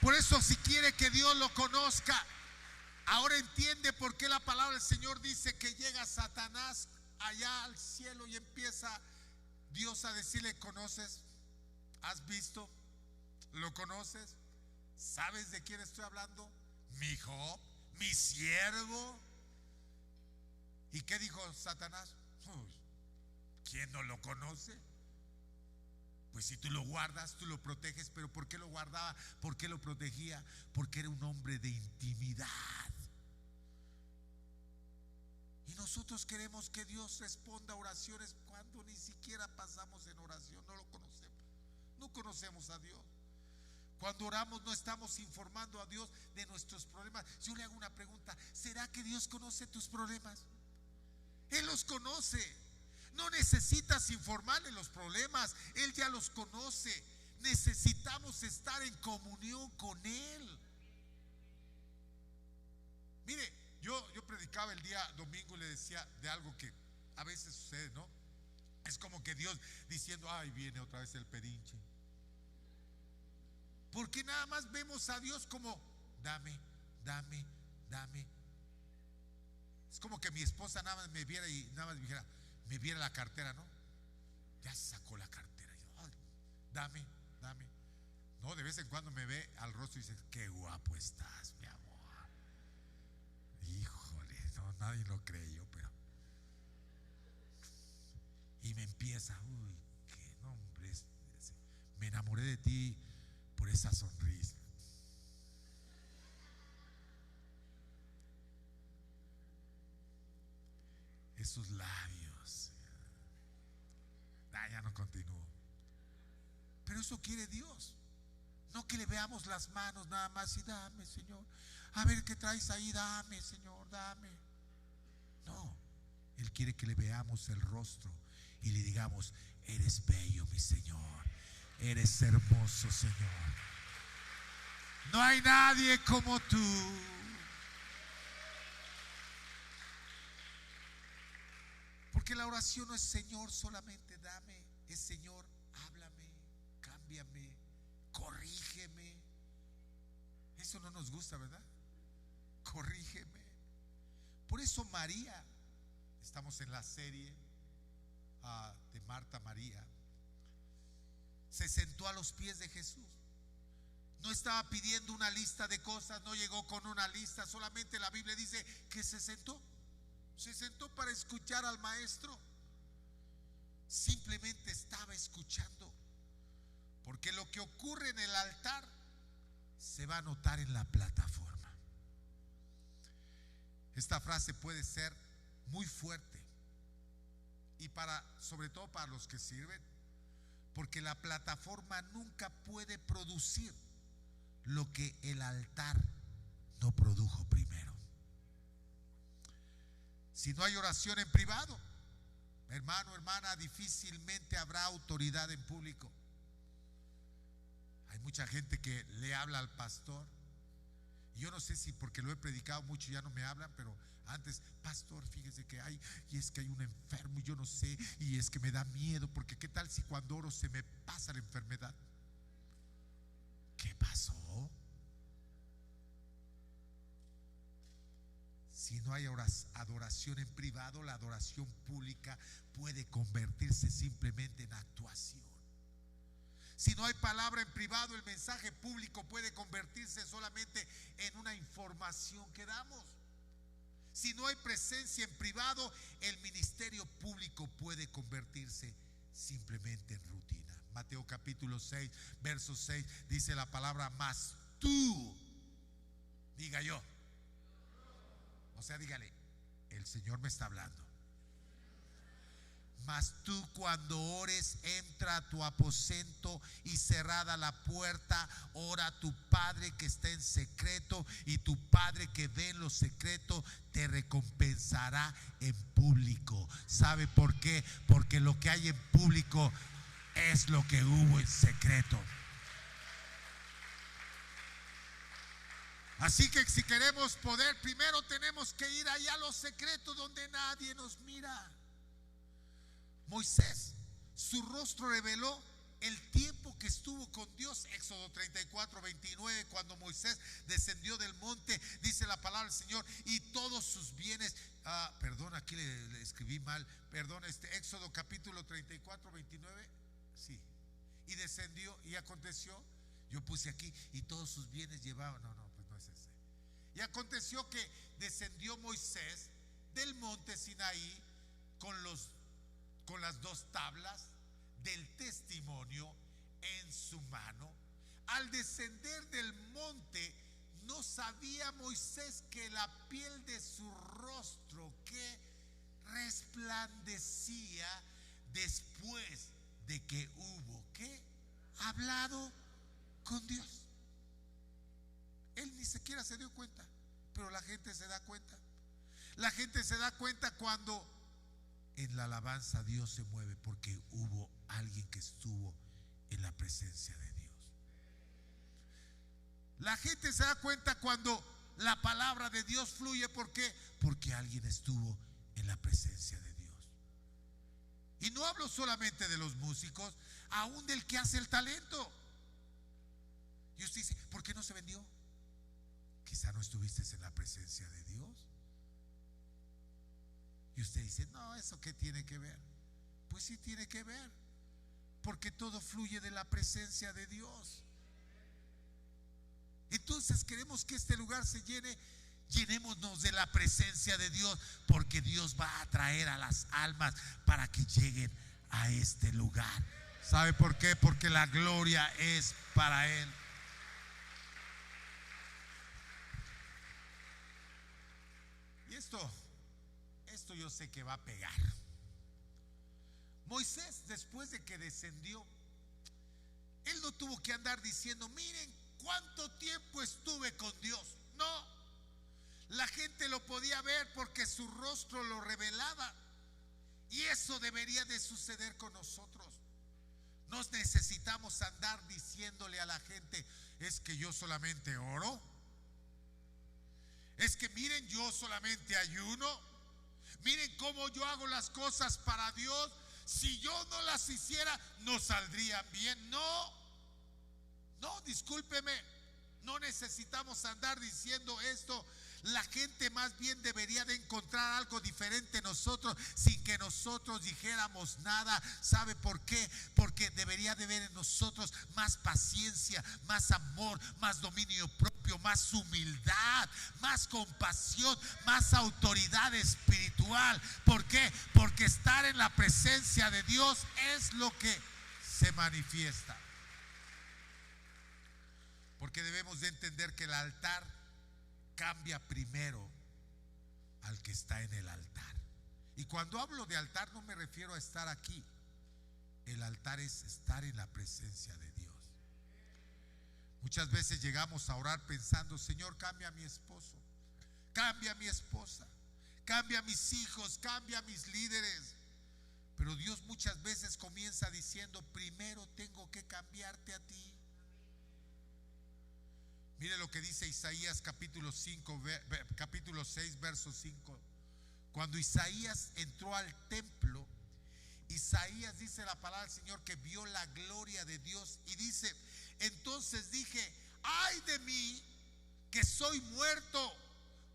[SPEAKER 1] Por eso, si quiere que Dios lo conozca, ahora entiende por qué la palabra del Señor dice que llega Satanás allá al cielo y empieza Dios a decirle: ¿conoces? ¿Has visto? ¿Lo conoces? ¿Sabes de quién estoy hablando? Mi Job, mi siervo. ¿Y qué dijo Satanás? ¿Quién no lo conoce? Pues si tú lo guardas, tú lo proteges. ¿Pero por qué lo guardaba? ¿Por qué lo protegía? Porque era un hombre de intimidad. Y nosotros queremos que Dios responda a oraciones cuando ni siquiera pasamos en oración. No lo conocemos. No conocemos a Dios. Cuando oramos no estamos informando a Dios de nuestros problemas. Yo le hago una pregunta: ¿será que Dios conoce tus problemas? Él los conoce. No necesitas informarle los problemas, Él ya los conoce. Necesitamos estar en comunión con Él. Mire, yo predicaba el día domingo y le decía de algo que a veces sucede, ¿no? Es como que Dios diciendo: ay, viene otra vez el pedinche. Porque nada más vemos a Dios como dame. Es como que mi esposa nada más me viera y nada más me dijera, me viera la cartera, ¿no? Ya sacó la cartera. Yo, ay, dame. No, de vez en cuando me ve al rostro y dice: qué guapo estás, mi amor. Híjole, no, nadie lo creyó, pero. Y me empieza, uy, qué nombre es ese. Me enamoré de ti por esa sonrisa. Esos labios. Ya no continúo. Pero eso quiere Dios. No que le veamos las manos nada más y dame, Señor. A ver qué traes ahí, dame, Señor, dame. No, Él quiere que le veamos el rostro y le digamos: eres bello, mi Señor. Eres hermoso, Señor. No hay nadie como tú. Porque la oración no es: Señor, solamente dame. Es: Señor, háblame, cámbiame, corrígeme. Eso no nos gusta, ¿verdad? Corrígeme. Por eso María, estamos en la serie de Marta María, se sentó a los pies de Jesús. No estaba pidiendo una lista de cosas, no llegó con una lista, solamente la Biblia dice que se sentó. Se sentó para escuchar al maestro. Simplemente estaba escuchando. Porque lo que ocurre en el altar se va a notar en la plataforma. Esta frase puede ser muy fuerte, y sobre todo para los que sirven, porque la plataforma nunca puede producir lo que el altar no produjo primero. Si no hay oración en privado, hermano, hermana, difícilmente habrá autoridad en público. Hay mucha gente que le habla al pastor, y yo no sé si porque lo he predicado mucho ya no me hablan, pero antes: pastor, fíjese que hay, y es que hay un enfermo y yo no sé, y es que me da miedo, porque qué tal si cuando oro se me pasa la enfermedad. ¿Qué pasó? Si no hay adoración en privado, la adoración pública puede convertirse simplemente en actuación. Si no hay palabra en privado, el mensaje público puede convertirse solamente en una información que damos. Si no hay presencia en privado, el ministerio público puede convertirse simplemente en rutina. Mateo capítulo 6, verso 6, dice la palabra: mas tú, diga yo, o sea, dígale, el Señor me está hablando. Mas tú, cuando ores, entra a tu aposento y cerrada la puerta, ora a tu Padre que está en secreto, y tu Padre que ve en lo secreto te recompensará en público. ¿Sabe por qué? Porque lo que hay en público es lo que hubo en secreto. Así que si queremos poder, primero tenemos que ir allá a lo secreto donde nadie nos mira. Moisés, su rostro reveló el tiempo que estuvo con Dios. Éxodo 34, 29, cuando Moisés descendió del monte, dice la palabra del Señor, y todos sus bienes, perdón, aquí le escribí mal, perdón, Éxodo capítulo 34, 29, sí, y descendió, y aconteció, yo puse aquí, y todos sus bienes llevaban, no, pues no es ese. Y aconteció que descendió Moisés del monte Sinaí con las 2 tablas del testimonio en su mano. Al descender del monte, no sabía Moisés que la piel de su rostro que resplandecía después de que hubo hablado con Dios. Él ni siquiera se dio cuenta, pero la gente se da cuenta. La gente se da cuenta cuando en la alabanza Dios se mueve, porque hubo alguien que estuvo en la presencia de Dios. La gente se da cuenta cuando la palabra de Dios fluye. ¿Por qué? Porque alguien estuvo en la presencia de Dios. Y no hablo solamente de los músicos, aún del que hace el talento. Y usted dice: ¿por qué no se vendió? Quizá no estuviste en la presencia de Dios. Y usted dice: no, ¿eso qué tiene que ver? Pues sí tiene que ver, porque todo fluye de la presencia de Dios. Entonces queremos que este lugar se llene. Llenémonos de la presencia de Dios, porque Dios va a atraer a las almas para que lleguen a este lugar. ¿Sabe por qué? Porque la gloria es para Él. Y esto yo sé que va a pegar. Moisés, después de que descendió, él no tuvo que andar diciendo: miren cuánto tiempo estuve con Dios. No, la gente lo podía ver porque su rostro lo revelaba. Y eso debería de suceder con nosotros. No necesitamos andar diciéndole a la gente: es que yo solamente oro, es que miren, yo solamente ayuno, miren cómo yo hago las cosas para Dios. Si yo no las hiciera, no saldrían bien. No, discúlpeme, no necesitamos andar diciendo esto. La gente más bien debería de encontrar algo diferente en nosotros, sin que nosotros dijéramos nada. ¿Sabe por qué? Porque debería de ver en nosotros más paciencia, más amor, más dominio propio, más humildad, más compasión, más autoridad espiritual. ¿Por qué? Porque estar en la presencia de Dios es lo que se manifiesta. Porque debemos de entender que el altar cambia primero al que está en el altar. Y cuando hablo de altar, no me refiero a estar aquí. El altar es estar en la presencia de Dios. Muchas veces llegamos a orar pensando: Señor, cambia a mi esposo, cambia a mi esposa, cambia a mis hijos, cambia a mis líderes. Pero Dios muchas veces comienza diciendo: primero tengo que cambiarte a ti. Mire lo que dice Isaías capítulo 6, verso 5. Cuando Isaías entró al templo, Isaías, dice la palabra del Señor, que vio la gloria de Dios y dice: entonces dije: ay de mí, que soy muerto,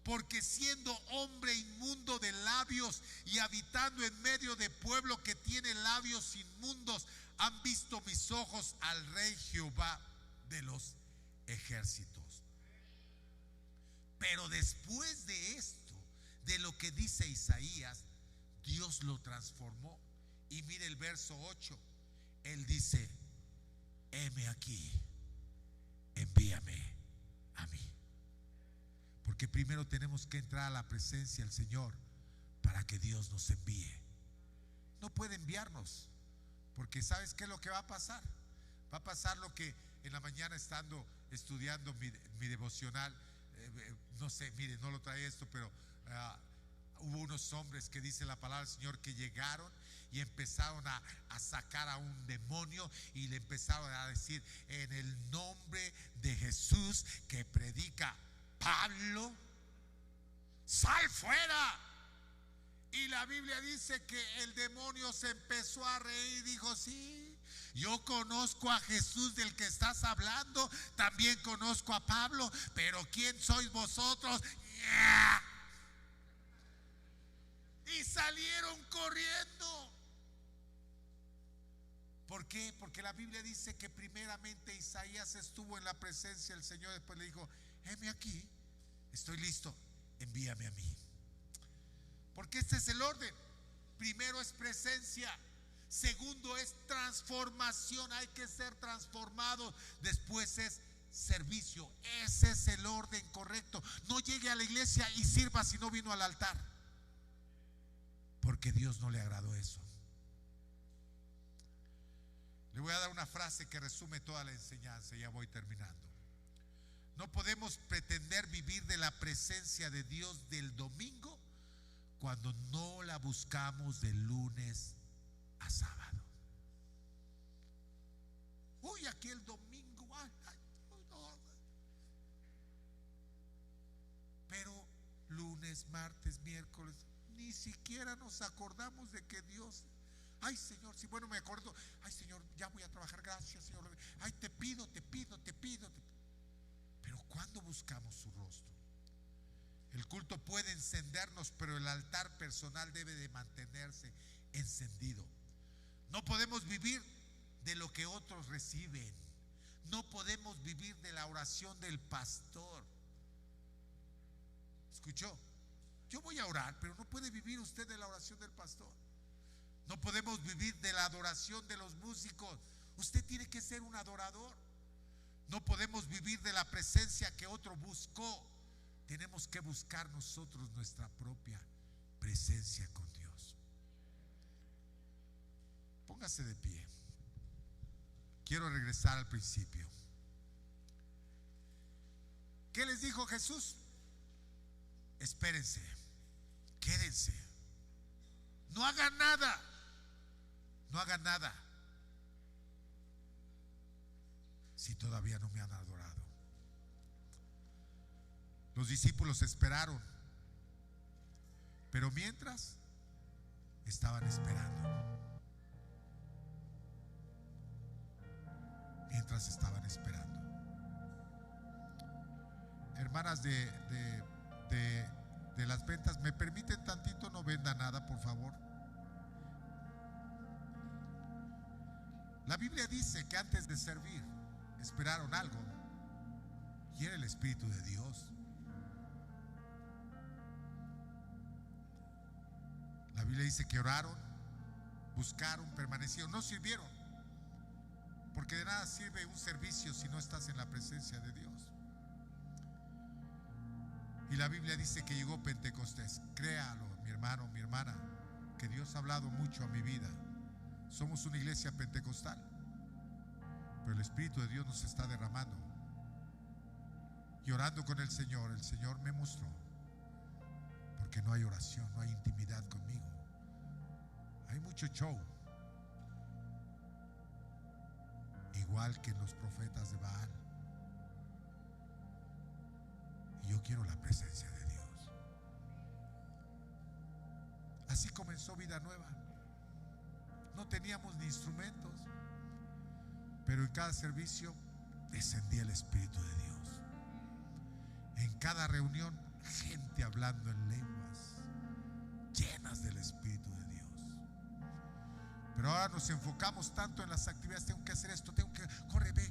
[SPEAKER 1] porque siendo hombre inmundo de labios y habitando en medio de pueblo que tiene labios inmundos, han visto mis ojos al Rey Jehová de los ejércitos. Pero después de esto, de lo que dice Isaías, Dios lo transformó. Y mire el verso 8, Él dice: heme aquí, envíame a mí. Porque primero tenemos que entrar a la presencia del Señor para que Dios nos envíe. No puede enviarnos, porque ¿sabes qué es lo que va a pasar? Va a pasar lo que en la mañana, estando estudiando mi devocional, no sé, mire, no lo trae esto, pero hubo unos hombres que dice la palabra del Señor que llegaron y empezaron a sacar a un demonio y le empezaron a decir: en el nombre de Jesús que predica Pablo, sal fuera. Y la Biblia dice que el demonio se empezó a reír y dijo: sí, yo conozco a Jesús del que estás hablando, también conozco a Pablo, pero ¿quién sois vosotros? Y salieron corriendo. ¿Por qué? Porque la Biblia dice que primeramente Isaías estuvo en la presencia del Señor, después le dijo: heme aquí, estoy listo, envíame a mí. Porque este es el orden. Primero es presencia, segundo es transformación, hay que ser transformado, después es servicio. Ese es el orden correcto. No llegue a la iglesia y sirva si no vino al altar, porque Dios no le agradó eso. Le voy a dar una frase que resume toda la enseñanza, ya voy terminando. No podemos pretender vivir de la presencia de Dios del domingo cuando no la buscamos de lunes a sábado. Uy, aquí el domingo, no. Pero lunes, martes, miércoles, ni siquiera nos acordamos de que Dios... Ay, Señor, si bueno me acuerdo, ay, Señor, ya voy a trabajar, gracias, Señor. Ay, te pido. Pero ¿cuándo buscamos su rostro? El culto puede encendernos, pero el altar personal debe de mantenerse encendido. No podemos vivir de lo que otros reciben. No podemos vivir de la oración del pastor. ¿Escuchó? Yo voy a orar, pero no puede vivir usted de la oración del pastor. No podemos vivir de la adoración de los músicos. Usted tiene que ser un adorador. No podemos vivir de la presencia que otro buscó. Tenemos que buscar nosotros nuestra propia presencia con Dios. Póngase de pie. Quiero regresar al principio. ¿Qué les dijo Jesús? Espérense, quédense, no hagan nada. No hagan nada si todavía no me han adorado. Los discípulos esperaron, pero mientras estaban esperando, hermanas de las ventas, ¿me permiten tantito? No venda nada, por favor. La Biblia dice que antes de servir esperaron algo, y era el Espíritu de Dios. La Biblia dice que oraron, buscaron, permanecieron, no sirvieron, porque de nada sirve un servicio si no estás en la presencia de Dios. Y la Biblia dice que llegó Pentecostés. Créalo, mi hermano, mi hermana, que Dios ha hablado mucho a mi vida. Somos una iglesia pentecostal, pero el Espíritu de Dios nos está derramando. Y orando con el Señor me mostró, porque no hay oración, no hay intimidad conmigo. Hay mucho show, igual que los profetas de Baal. Y yo quiero la presencia de Dios. Así comenzó Vida Nueva. No teníamos ni instrumentos, pero en cada servicio descendía el Espíritu de Dios. En cada reunión gente hablando en lenguas, llenas del Espíritu de Dios. Pero ahora nos enfocamos tanto en las actividades, tengo que hacer esto, tengo que, corre, ve,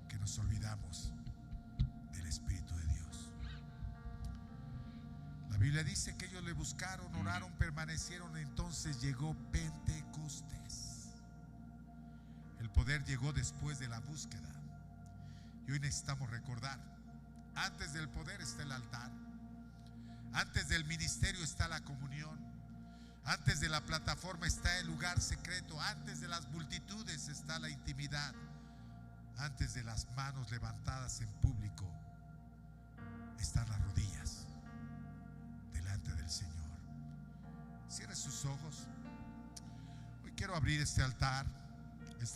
[SPEAKER 1] que nos olvidamos del Espíritu de Dios. La Biblia dice que ellos le buscaron, oraron, permanecieron, entonces llegó Pentecostés. El poder llegó después de la búsqueda. Y hoy necesitamos recordar, antes del poder está el altar, antes del ministerio está la comunión, antes de la plataforma está el lugar secreto, antes de las multitudes está la intimidad, antes de las manos levantadas en público están las rodillas delante del Señor. Cierre sus ojos. Hoy quiero abrir este altar.